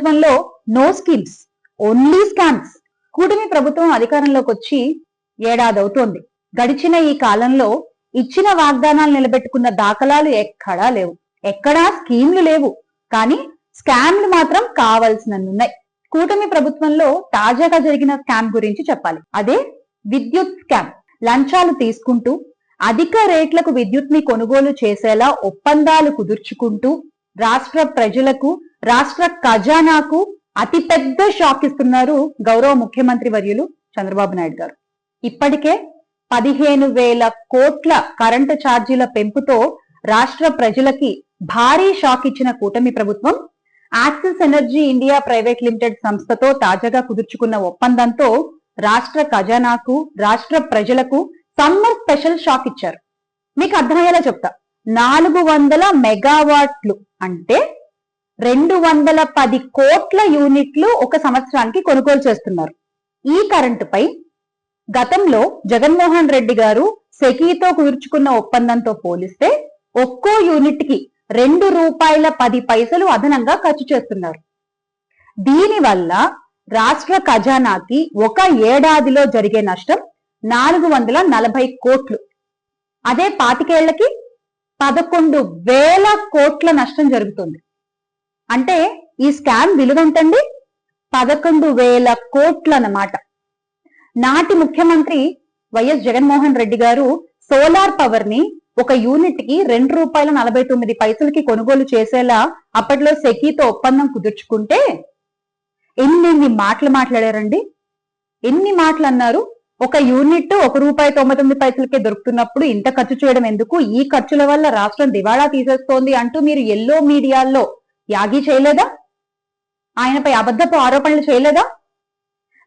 ప్రభుత్వంలో no schemes, only scams. కూటమి ప్రభుత్వం అధికారంలోకి వచ్చి ఏడాది అవుతోంది. గడిచిన ఈ కాలంలో ఇచ్చిన వాగ్దానాలు నిలబెట్టుకున్న దాఖలాలు ఎక్కడా లేవు. ఎక్కడా స్కీమ్లు లేవు, కానీ స్కామ్లు మాత్రం కావాల్సినన్నున్నాయి. కూటమి ప్రభుత్వంలో తాజాగా జరిగిన స్కామ్ గురించి చెప్పాలి. అదే విద్యుత్ స్కామ్. లంచాలు తీసుకుంటూ అధిక రేట్లకు విద్యుత్ ని కొనుగోలు చేసేలా ఒప్పందాలు కుదుర్చుకుంటూ రాష్ట్ర ప్రజలకు, రాష్ట్ర ఖజానాకు అతిపెద్ద షాక్ ఇస్తున్నారు గౌరవ ముఖ్యమంత్రి వర్యులు చంద్రబాబు నాయుడు గారు. ఇప్పటికే 15,000 కోట్ల కరెంటు ఛార్జీల పెంపుతో రాష్ట్ర ప్రజలకి భారీ షాక్ ఇచ్చిన కూటమి ప్రభుత్వం axis energy India private limited సంస్థతో తాజాగా కుదుర్చుకున్న ఒప్పందంతో రాష్ట్ర ఖజానాకు, రాష్ట్ర ప్రజలకు సమ్మర్ స్పెషల్ షాక్ ఇచ్చారు. మీకు అర్థమయ్యేలా చెప్తా. 400 మెగావాట్లు అంటే 210 కోట్ల యూనిట్లు ఒక సంవత్సరానికి కొనుగోలు చేస్తున్నారు. ఈ కరెంటుపై గతంలో జగన్మోహన్ రెడ్డి గారు సెకీతో కుదుర్చుకున్న ఒప్పందంతో పోలిస్తే ఒక్కో యూనిట్ కి ₹2.10 అదనంగా ఖర్చు చేస్తున్నారు. దీనివల్ల రాష్ట్ర ఖజానాకి ఒక ఏడాదిలో జరిగే నష్టం 440 కోట్లు. అదే 25 ఏళ్లకి 11,000 కోట్ల నష్టం జరుగుతుంది. అంటే ఈ స్కామ్ విలువెంతండి? 11,000 కోట్లు అన్నమాట. నాటి ముఖ్యమంత్రి వైఎస్ జగన్మోహన్ రెడ్డి గారు సోలార్ పవర్ ని ఒక యూనిట్ కి ₹2.49 కొనుగోలు చేసేలా అప్పట్లో సెకీతో ఒప్పందం కుదుర్చుకుంటే ఎన్ని మాటలు మాట్లాడారండి. ఎన్ని మాటలు అన్నారు. ఒక యూనిట్ ₹1.99 దొరుకుతున్నప్పుడు ఇంత ఖర్చు చేయడం ఎందుకు, ఈ ఖర్చుల వల్ల రాష్ట్రం దివాళా తీసేస్తోంది అంటూ మీరు ఎల్లో మీడియాల్లో యాగి చేయలేదా? ఆయనపై అబద్ధపు ఆరోపణలు చేయలేదా?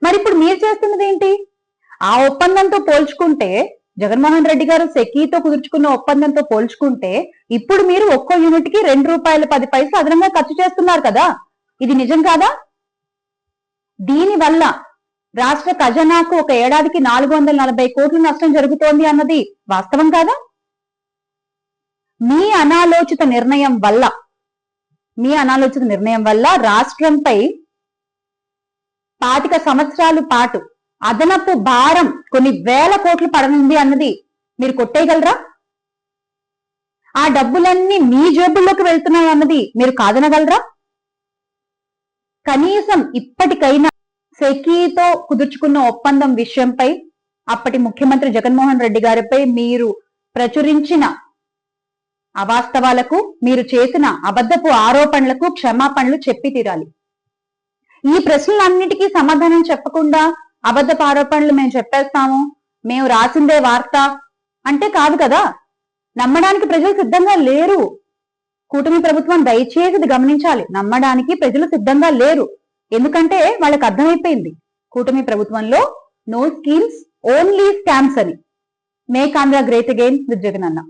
మరి ఇప్పుడు మీరు చేస్తున్నది ఏంటి? ఆ ఒప్పందంతో పోల్చుకుంటే, జగన్మోహన్ రెడ్డి గారు సెకీతో కుదుర్చుకున్న ఒప్పందంతో పోల్చుకుంటే ఇప్పుడు మీరు ఒక్కో యూనిట్ కి ₹2.10 అదనంగా ఖర్చు చేస్తున్నారు కదా. ఇది నిజం కాదా? దీనివల్ల రాష్ట్ర ఖజానాకు ఒక ఏడాదికి 440 కోట్ల నష్టం జరుగుతోంది అన్నది వాస్తవం కాదా? మీ అనాలోచిత నిర్ణయం వల్ల రాష్ట్రంపై 25 సంవత్సరాల పాటు అదనపు భారం కొన్ని వేల కోట్లు పడనుంది అన్నది మీరు కొట్టేయగలరా? ఆ డబ్బులన్నీ మీ జేబుల్లోకి వెళ్తున్నాయి అన్నది మీరు కాదనగలరా? కనీసం ఇప్పటికైనా సెకీతో కుదుర్చుకున్న ఒప్పందం విషయంపై అప్పటి ముఖ్యమంత్రి జగన్మోహన్ రెడ్డి గారిపై మీరు ప్రచురించిన అవాస్తవాలకు, మీరు చేసిన అబద్ధపు ఆరోపణలకు క్షమాపణలు చెప్పి తీరాలి. ఈ ప్రశ్నలన్నిటికీ సమాధానం చెప్పకుండా అబద్ధపు ఆరోపణలు మేము చెప్పేస్తాము, మేము రాసిందే వార్త అంటే కాదు కదా. నమ్మడానికి ప్రజలు సిద్ధంగా లేరు. కూటమి ప్రభుత్వం దయచేసి ఇది గమనించాలి. నమ్మడానికి ప్రజలు సిద్ధంగా లేరు. ఎందుకంటే వాళ్ళకి అర్థమైపోయింది కూటమి ప్రభుత్వంలో నో స్కీమ్స్, ఓన్లీ స్కామ్స్ అని. Make Andhra great again with Jagan అన్న.